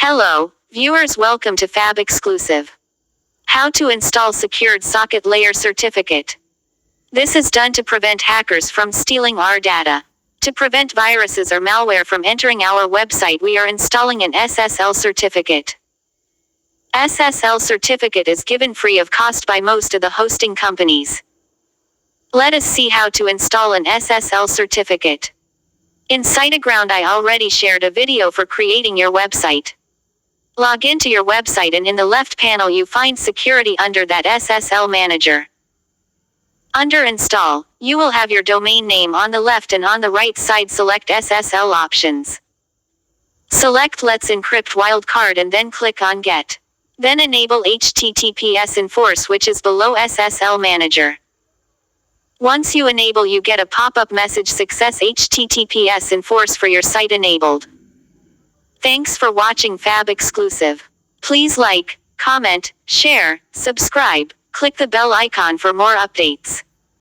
Hello, viewers, welcome to Fab Exclusive. How to install secured socket layer certificate. This is done to prevent hackers from stealing our data. To prevent viruses or malware from entering our website, we are installing an SSL certificate. SSL certificate is given free of cost by most of the hosting companies. Let us see how to install an SSL certificate. In SiteGround, I already shared a video for creating your website. Log into your website and in the left panel you find security under that SSL Manager. Under Install, you will have your domain name on the left and on the right side select SSL options. Select Let's Encrypt Wild card and then click on Get. Then enable HTTPS Enforce, which is below SSL Manager. Once you enable, you get a pop-up message Success HTTPS Enforce for your site enabled. Thanks for watching Fab Exclusive. Please like, comment, share, subscribe, click the bell icon for more updates.